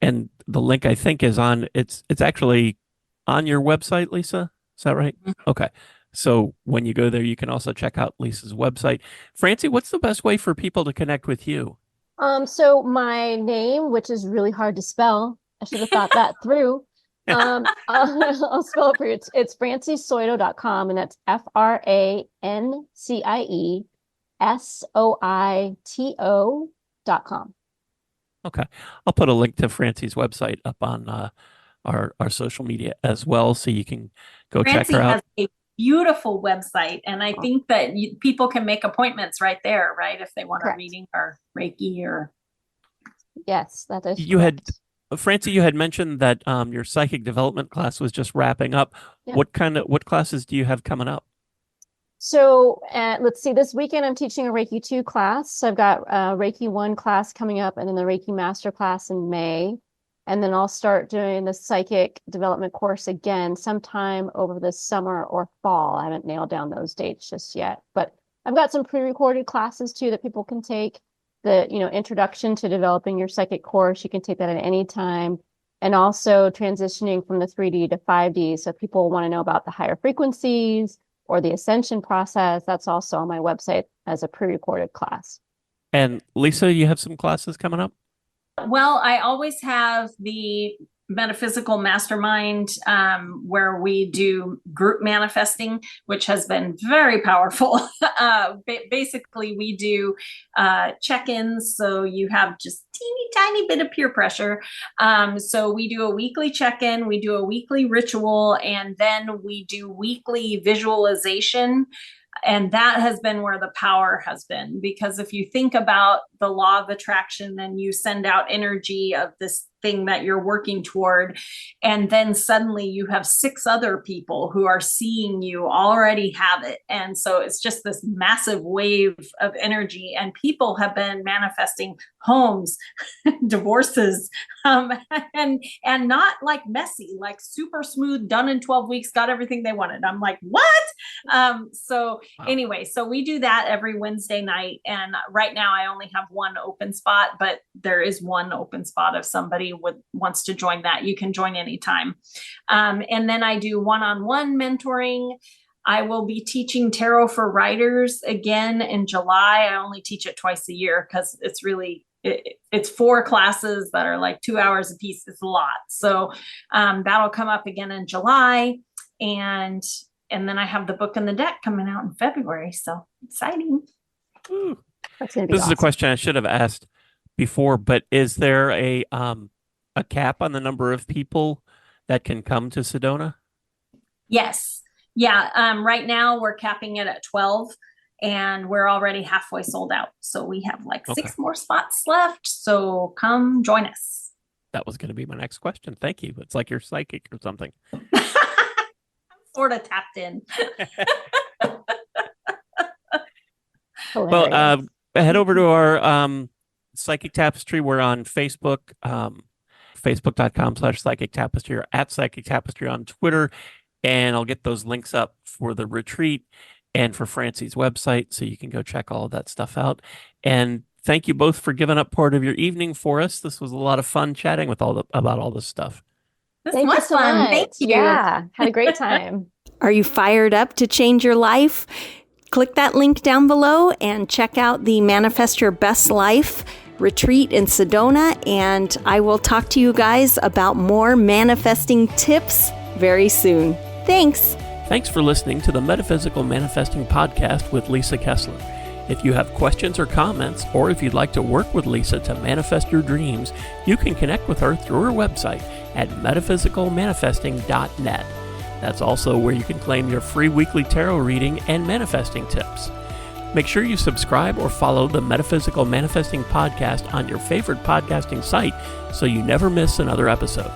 And the link, I think, is it's actually on your website, Lisa. Is that right? Okay. So when you go there, you can also check out Lisa's website. Francie, what's the best way for people to connect with you? So my name, which is really hard to spell, I should have thought that through. I'll spell it for you. It's franciesoito.com, and that's FrancieSoito.com. Okay. I'll put a link to Francie's website up on our social media as well, so you can go check Francie her has out. beautiful website. And I think that people can make appointments right there, right? If they want a reading or Reiki or. Yes, that is. Francie, you had mentioned that your psychic development class was just wrapping up. Yeah. What classes do you have coming up? So let's see, this weekend I'm teaching a Reiki 2 class. So I've got a Reiki 1 class coming up and then the Reiki Master class in May. And then I'll start doing the psychic development course again sometime over the summer or fall. I haven't nailed down those dates just yet, but I've got some pre-recorded classes too that people can take. The introduction to developing your psychic course. You can take that at any time. And also transitioning from the 3D to 5D. So if people want to know about the higher frequencies or the ascension process, that's also on my website as a pre-recorded class. And Lisa, you have some classes coming up? Well, I always have the Metaphysical Mastermind where we do group manifesting, which has been very powerful. Basically, we do check-ins, so you have just teeny tiny bit of peer pressure. So we do a weekly check-in, we do a weekly ritual, and then we do weekly visualization. And that has been where the power has been, because if you think about the law of attraction and you send out energy of this thing that you're working toward, and then suddenly you have 6 other people who are seeing you already have it. And so it's just this massive wave of energy, and people have been manifesting homes, divorces, and not like messy, like super smooth, done in 12 weeks, got everything they wanted. I'm like, what? So anyway, so we do that every Wednesday night. And right now I only have 1 open spot, but there is 1 open spot. If somebody wants to join that, you can join anytime. And then I do one-on-one mentoring. I will be teaching tarot for writers again in July. I only teach it twice a year because it's really, it's 4 classes that are like 2 hours a piece. It's a lot. So that'll come up again in July. And then I have the book and the deck coming out in February. So exciting. Ooh. That's gonna be This awesome. is a question I should have asked before, but is there a cap on the number of people that can come to Sedona? Yes. Yeah. Right now we're capping it at 12 and we're already halfway sold out. So we have like 6 more spots left. So come join us. That was going to be my next question. Thank you. It's like you're psychic or something. I'm sort of tapped in. Well, head over to our Psychic Tapestry. We're on Facebook, facebook.com/Psychic Tapestry, or at Psychic Tapestry on Twitter. And I'll get those links up for the retreat and for Francie's website, so you can go check all of that stuff out. And thank you both for giving up part of your evening for us. This was a lot of fun chatting with about all this stuff. This was fun. Thank you. Yeah, had a great time. Are you fired up to change your life? Click that link down below and check out the Manifest Your Best Life retreat in Sedona. And I will talk to you guys about more manifesting tips very soon. Thanks. Thanks for listening to the Metaphysical Manifesting Podcast with Lisa Kessler. If you have questions or comments, or if you'd like to work with Lisa to manifest your dreams, you can connect with her through her website at metaphysicalmanifesting.net. That's also where you can claim your free weekly tarot reading and manifesting tips. Make sure you subscribe or follow the Metaphysical Manifesting Podcast on your favorite podcasting site so you never miss another episode.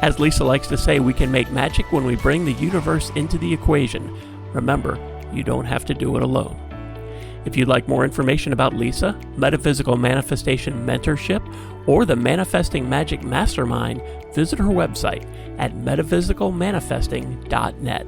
As Lisa likes to say, we can make magic when we bring the universe into the equation. Remember, you don't have to do it alone. If you'd like more information about Lisa, Metaphysical Manifestation Mentorship, or the Manifesting Magic Mastermind, visit her website at metaphysicalmanifesting.net.